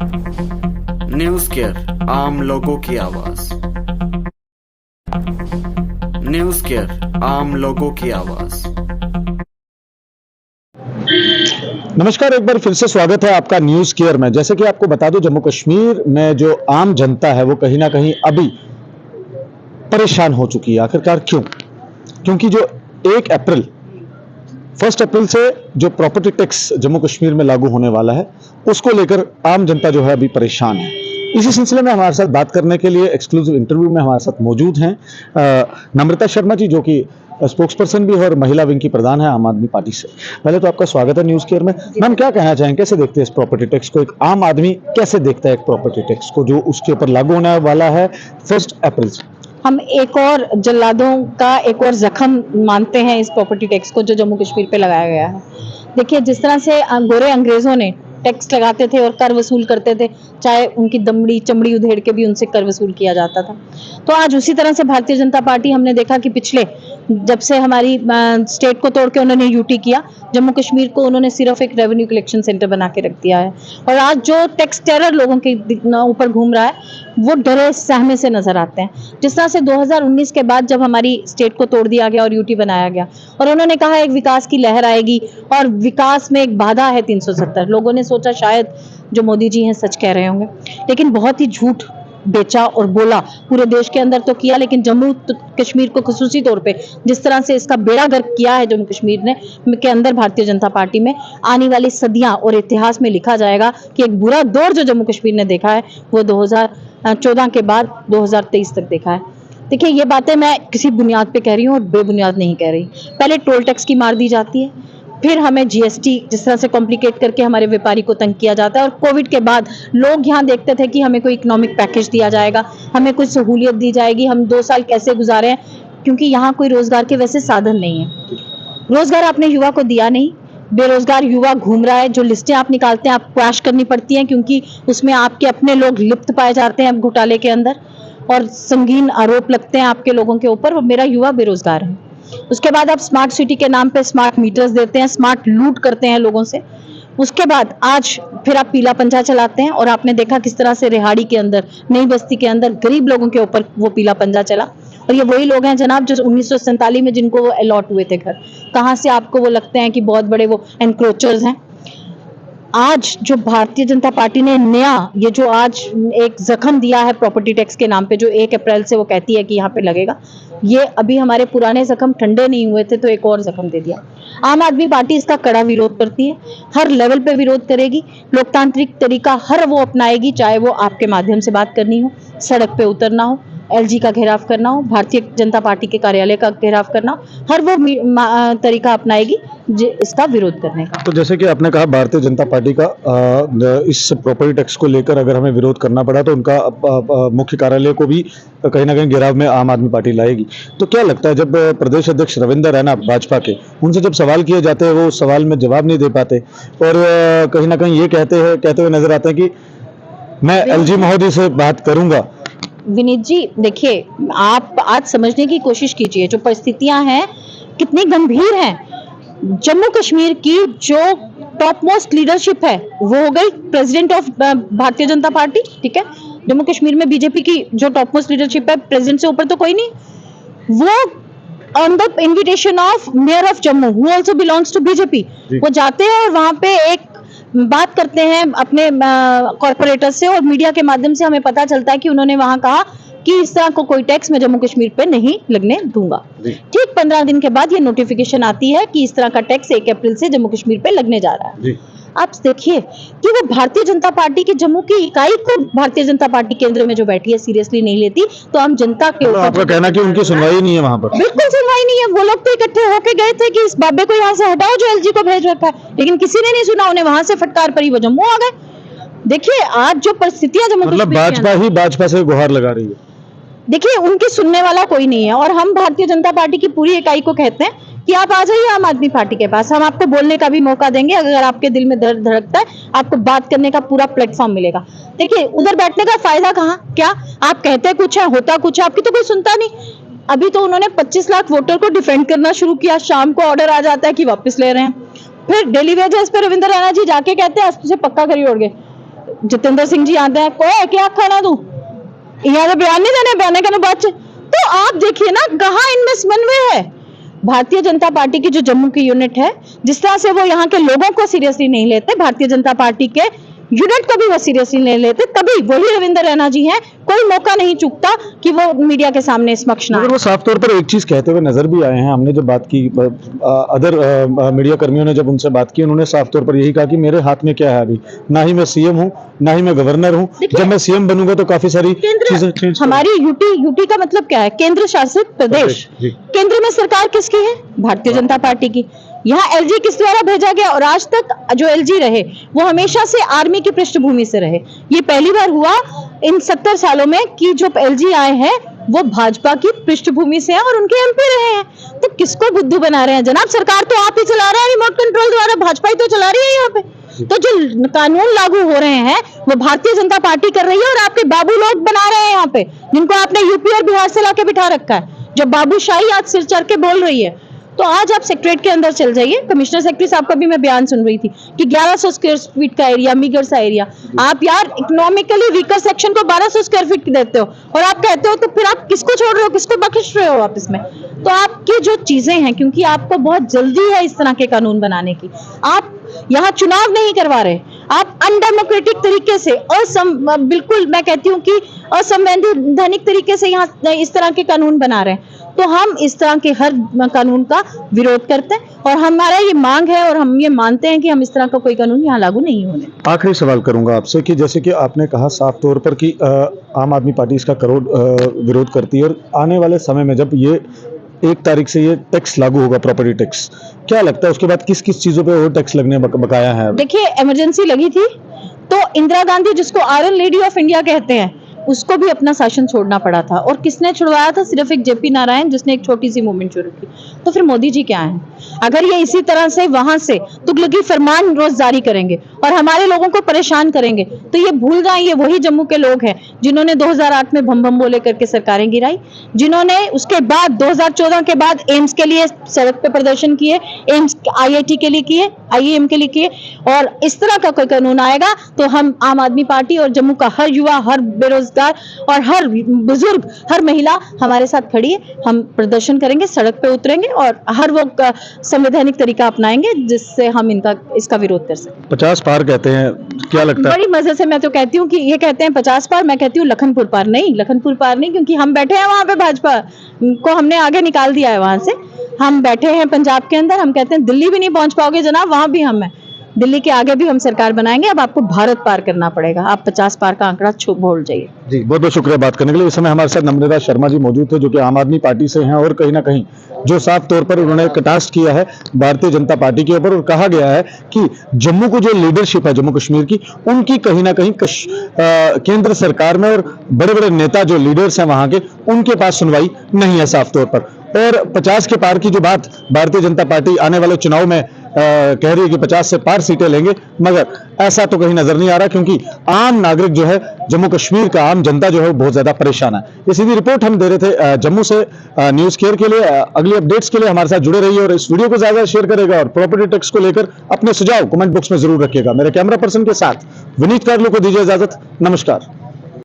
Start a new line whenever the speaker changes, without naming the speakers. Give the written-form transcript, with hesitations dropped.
News care आम लोगों की आवाज। न्यूज़ केयर आम लोगों की आवाज।
नमस्कार, एक बार फिर से स्वागत है आपका न्यूज़ केयर में। जैसे कि आपको बता दूं, जम्मू कश्मीर में जो आम जनता है वो कहीं ना कहीं अभी परेशान हो चुकी है। आखिरकार क्यों? क्योंकि जो 1 अप्रैल से जो प्रॉपर्टी टैक्स जम्मू कश्मीर में लागू होने वाला है, उसको लेकर आम जनता जो है अभी परेशान है। इसी सिलसिले में हमारे साथ बात करने के लिए एक्सक्लूसिव इंटरव्यू में हमारे साथ मौजूद हैं नम्रता शर्मा जी, जो कि स्पोक्स पर्सन भी है और महिला विंग की प्रधान है आम आदमी पार्टी से। पहले तो आपका स्वागत है न्यूज़ केयर में। मैम, क्या कहना चाहेंगे, कैसे देखते हैं इस प्रॉपर्टी टैक्स को? एक आम आदमी कैसे देखता है एक प्रॉपर्टी टैक्स को जो उसके ऊपर लागू होने वाला है 1 अप्रैल से?
हम एक और जल्लादों का एक और जख्म मानते हैं इस प्रॉपर्टी टैक्स को जो जम्मू कश्मीर पे लगाया गया है। देखिए, जिस तरह से गोरे अंग्रेजों ने टैक्स लगाते थे और कर वसूल करते थे, चाहे उनकी दमड़ी चमड़ी उधेड़ के भी उनसे कर वसूल किया जाता था, तो आज उसी तरह से भारतीय जनता पार्टी, हमने देखा कि पिछले जब से हमारी स्टेट को तोड़ के उन्होंने यूटी किया, जम्मू कश्मीर को उन्होंने सिर्फ एक रेवेन्यू कलेक्शन सेंटर बना के रख दिया है। और आज जो टैक्स टेरर लोगों के ऊपर घूम रहा है, वो डरे सहमे से नजर आते हैं। जिस तरह से 2019 के बाद जब हमारी स्टेट को तोड़ दिया गया और यूटी बनाया गया और उन्होंने कहा एक विकास की लहर आएगी और विकास में एक बाधा है 370, लोगों ने सोचा शायद जो मोदी जी हैं सच कह रहे होंगे, लेकिन बहुत ही झूठ बेचा और बोला। पूरे देश के अंदर तो किया, लेकिन जम्मू कश्मीर को खुसूसी तौर पे जिस तरह से इसका बेड़ा गर्क किया है जम्मू कश्मीर ने के अंदर भारतीय जनता पार्टी में, आने वाली सदियां और इतिहास में लिखा जाएगा कि एक बुरा दौर जो जम्मू कश्मीर ने देखा है वो 2014 के बाद 2023 तक देखा है। देखिए, ये बातें मैं किसी बुनियाद पे कह रही हूँ और बेबुनियाद नहीं कह रही। पहले टोल टैक्स की मार दी जाती है, फिर हमें जीएसटी जिस तरह से कॉम्प्लिकेट करके हमारे व्यापारी को तंग किया जाता है, और कोविड के बाद लोग यहाँ देखते थे कि हमें कोई इकोनॉमिक पैकेज दिया जाएगा, हमें कुछ सहूलियत दी जाएगी, हम 2 साल कैसे गुजारे हैं, क्योंकि यहाँ कोई रोजगार के वैसे साधन नहीं है। रोजगार आपने युवा को दिया नहीं, बेरोजगार युवा घूम रहा है। जो लिस्टें आप निकालते हैं आपको क्रैश करनी पड़ती हैं, क्योंकि उसमें आपके अपने लोग लिप्त पाए जाते हैं घोटाले के अंदर और संगीन आरोप लगते हैं आपके लोगों के ऊपर, और मेरा युवा बेरोजगार है। उसके बाद आप स्मार्ट सिटी के नाम पे स्मार्ट मीटर्स देते हैं, स्मार्ट लूट करते हैं लोगों से। उसके बाद आज फिर आप पीला पंजा चलाते हैं, और आपने देखा किस तरह से रेहाड़ी के अंदर, नई बस्ती के अंदर गरीब लोगों के ऊपर वो पीला पंजा चला। और ये वही लोग हैं जनाब जो 1947 में जिनको वो अलॉट हुए थे घर। कहां से आपको वो लगते हैं कि बहुत बड़े वो एनक्रोचर्स हैं। आज जो भारतीय जनता पार्टी ने नया ये जो आज एक जख्म दिया है प्रॉपर्टी टैक्स के नाम पे, जो 1 अप्रैल से वो कहती है कि यहाँ पे लगेगा, ये अभी हमारे पुराने जख्म ठंडे नहीं हुए थे तो एक और जख्म दे दिया। आम आदमी पार्टी इसका कड़ा विरोध करती है, हर लेवल पे विरोध करेगी, लोकतांत्रिक तरीका हर वो अपनाएगी, चाहे वो आपके माध्यम से बात करनी हो, सड़क पे उतरना हो, एलजी का घेराव करना हो, भारतीय जनता पार्टी के कार्यालय का घेराव करना हो, हर वो तरीका अपनाएगी इसका विरोध करने का।
तो जैसे कि आपने कहा, भारतीय जनता पार्टी का इस प्रॉपर्टी टैक्स को लेकर अगर हमें विरोध करना पड़ा तो उनका मुख्य कार्यालय को भी कहीं ना कहीं घेराव में आम आदमी पार्टी लाएगी। तो क्या लगता है, जब प्रदेश अध्यक्ष रविंदर रैना भाजपा के, उनसे जब सवाल किए जाते हैं वो सवाल में जवाब नहीं दे पाते और कहीं ना कहीं ये कहते हुए नजर आते हैं कि मैं एलजी महोदय से बात करूंगा।
विनीत जी, देखिए, आप आज समझने की कोशिश कीजिए जो परिस्थितियां हैं कितनी गंभीर हैं। जम्मू कश्मीर की जो टॉप मोस्ट लीडरशिप है वो हो गई president of Bharatiya Janata party, ठीक है। जम्मू कश्मीर में बीजेपी की जो टॉप मोस्ट लीडरशिप है, प्रेसिडेंट से ऊपर तो कोई नहीं। वो on the invitation of mayor of Jammu who also belongs to BJP, वो जाते हैं और वहां पे एक बात करते हैं अपने कॉर्पोरेटर से, और मीडिया के माध्यम से हमें पता चलता है कि उन्होंने वहां कहा कि इस तरह को कोई टैक्स मैं जम्मू कश्मीर पे नहीं लगने दूंगा। ठीक 15 दिन के बाद ये नोटिफिकेशन आती है कि इस तरह का टैक्स 1 अप्रैल से जम्मू कश्मीर पे लगने जा रहा है। आप देखिए कि वो भारतीय जनता पार्टी की जम्मू की इकाई को भारतीय जनता पार्टी केंद्र में जो बैठी है सीरियसली नहीं लेती, तो हम जनता के ऊपर
आपका कहना कि उनकी सुनवाई नहीं है वहां पर?
बिल्कुल सुनवाई नहीं है। वो लोग तो इकट्ठे होके गए थे कि इस बाबे को यहाँ से हटाओ जो एलजी को भेज रखा है, लेकिन किसी ने नहीं सुना, उन्हें वहां से फटकार पड़ी, वो जम्मू आ गए। देखिए, आज जो परिस्थितियां जम्मू
मतलब भाजपा से गुहार लगा रही है।
देखिए, उनके सुनने वाला कोई नहीं है, और हम भारतीय जनता पार्टी की पूरी इकाई को कहते हैं कि आप आ जाइए आम आदमी पार्टी के पास, हम आपको बोलने का भी मौका देंगे। अगर आपके दिल में दर्द धड़कता है, आपको बात करने का पूरा प्लेटफॉर्म मिलेगा। देखिए, उधर बैठने का फायदा कहाँ, क्या आप कहते कुछ है होता कुछ है, आपकी तो कोई सुनता नहीं। अभी तो उन्होंने 25 लाख वोटर को डिफेंड करना शुरू किया, शाम को ऑर्डर आ जाता है कि वापस ले रहे हैं। फिर डेली वेजेस पे रविंद्र रैना जी जाके कहते हैं तुझे पक्का करी ओढ़ गए। जतेंद्र सिंह जी आते हैं, कोई क्या खाना तू यहाँ से बयान नहीं देने, बयान करने बाद तो आप देखिए ना कहाँ इनमें समन्वय है। भारतीय जनता पार्टी की जो जम्मू की यूनिट है, जिस तरह से वो यहाँ के लोगों को सीरियसली नहीं लेते, भारतीय जनता पार्टी के यूनिट को भी वो सीरियसली नहीं लेते, तभी वही रविंद्र रैना जी हैं, कोई मौका नहीं चूकता कि वो मीडिया के सामने समक्ष ना आए।
मगर वो साफ तौर पर एक चीज कहते हुए नजर भी आए हैं। हमने जब बात की, अदर मीडिया कर्मियों ने जब उनसे बात की, उन्होंने साफ तौर पर यही कहा कि मेरे हाथ में क्या है, अभी ना ही मैं सीएम हूँ, ना ही मैं गवर्नर हूँ। जब मैं सीएम बनूंगा तो काफी सारी चीजें।
हमारी यूटी का मतलब क्या है? केंद्र शासित प्रदेश। केंद्र में सरकार किसकी है? भारतीय जनता पार्टी की। यहाँ एलजी किस द्वारा भेजा गया? और आज तक जो एलजी रहे वो हमेशा से आर्मी की पृष्ठभूमि से रहे। ये पहली बार हुआ इन 70 सालों में कि जो एलजी आए हैं वो भाजपा की पृष्ठभूमि से हैं और उनके एमपी रहे हैं। तो किसको बुद्धू बना रहे हैं जनाब? सरकार तो आप ही चला रहे हैं, रिमोट कंट्रोल द्वारा भाजपा ही तो चला रही है यहाँ पे। तो जो कानून लागू हो रहे हैं वो भारतीय जनता पार्टी कर रही है और आपके बाबू लोग बना रहे हैं यहाँ पे, जिनको आपने यूपी और बिहार से लाके बिठा रखा है, जो बाबूशाही आज सिर चढ़ के बोल रही है। तो आज आप सेक्रेटरीट के अंदर चल जाइए, कमिश्नर सेक्रेटरी साहब का भी मैं बयान सुन रही थी कि 1100 स्क्वायर फीट का एरिया, मीगर सा एरिया, आप यार इकोनॉमिकली वीकर सेक्शन को 1200 स्क्वायर फीट देते हो और आप कहते हो, तो फिर आप किसको छोड़ रहे हो, किसको बख्श रहे हो आप इसमें? तो आपकी जो चीजें हैं, क्योंकि आपको बहुत जल्दी है इस तरह के कानून बनाने की, आप यहाँ चुनाव नहीं करवा रहे, आप अनडेमोक्रेटिक तरीके से बिल्कुल मैं कहती हूँ कि असंवैधानिक तरीके से यहाँ इस तरह के कानून बना रहे हैं। तो हम इस तरह के हर कानून का विरोध करते हैं और हमारा ये मांग है और हम ये मानते हैं कि हम इस तरह का कोई कानून यहाँ लागू नहीं होने।
आखिरी सवाल करूंगा आपसे कि जैसे कि आपने कहा साफ तौर पर कि आम आदमी पार्टी इसका करोड़ विरोध करती है, और आने वाले समय में जब ये 1 तारीख से ये टैक्स लागू होगा, प्रॉपर्टी टैक्स, क्या लगता है उसके बाद किस किस चीजों पे और टैक्स लगने बकाया है?
देखिए, इमरजेंसी लगी थी तो इंदिरा गांधी, जिसको आयरन लेडी ऑफ इंडिया कहते हैं, उसको भी अपना शासन छोड़ना पड़ा था। और किसने छुड़वाया था? सिर्फ एक जेपी नारायण, जिसने एक छोटी सी मूवमेंट शुरू की। तो फिर मोदी जी क्या हैं? अगर ये इसी तरह से वहां से तुगलकी फरमान रोज जारी करेंगे और हमारे लोगों को परेशान करेंगे, तो ये भूल जाएं ये वही जम्मू के लोग हैं जिन्होंने 2008 में भम भम बोले करके सरकारें गिराई, जिन्होंने उसके बाद 2014 के बाद एम्स के लिए सड़क पे प्रदर्शन किए, एम्स आईआईटी के लिए किए, आईएएम के लिए किए। और इस तरह का कोई कानून आएगा तो हम आम आदमी पार्टी और जम्मू का हर युवा, हर बेरोजगार और हर बुजुर्ग, हर महिला हमारे साथ खड़ी है। हम प्रदर्शन करेंगे, सड़क पे उतरेंगे और हर वो संवैधानिक तरीका अपनाएंगे जिससे हम इसका विरोध कर सकें।
50 पार कहते हैं, क्या लगता है?
बड़ी मजे से मैं तो कहती हूँ कि ये कहते हैं 50 पार, मैं कहती हूँ लखनपुर पार नहीं, लखनपुर पार नहीं, क्योंकि हम बैठे हैं वहां पे, भाजपा को हमने आगे निकाल दिया है वहां से। हम बैठे हैं पंजाब के अंदर, हम कहते हैं दिल्ली भी नहीं पहुंच पाओगे जनाब, वहां भी हम हैं, दिल्ली के आगे भी हम सरकार बनाएंगे। अब आपको भारत पार करना पड़ेगा, आप 50 पार का आंकड़ा भूल जाइए।
जी, बहुत बहुत शुक्रिया बात करने के लिए। इस समय हमारे साथ नम्रता शर्मा जी मौजूद थे, जो कि आम आदमी पार्टी से हैं और कहीं ना कहीं जो साफ तौर पर उन्होंने कटाक्ष किया है भारतीय जनता पार्टी के ऊपर, और कहा गया है कि जम्मू को जो लीडरशिप है जम्मू कश्मीर की, उनकी कहीं ना कहीं केंद्र सरकार में और बड़े बड़े नेता जो लीडर्स हैं वहां के, उनके पास सुनवाई नहीं है साफ तौर पर। और 50 के पार की जो बात भारतीय जनता पार्टी आने वाले चुनाव में कह रही है कि 50 से पार सीटें लेंगे, मगर ऐसा तो कहीं नजर नहीं आ रहा, क्योंकि आम नागरिक जो है, जम्मू कश्मीर का आम जनता जो है, बहुत ज्यादा परेशान है। ये सीधी रिपोर्ट हम दे रहे थे जम्मू से न्यूज केयर के लिए। अगली अपडेट्स के लिए हमारे साथ जुड़े रहिए और इस वीडियो को ज्यादा शेयर करेगा और प्रॉपर्टी टैक्स को लेकर अपने सुझाव कमेंट बॉक्स में जरूर रखिएगा। मेरे कैमरा पर्सन के साथ विनीत कार्लो को दीजिए इजाजत। नमस्कार।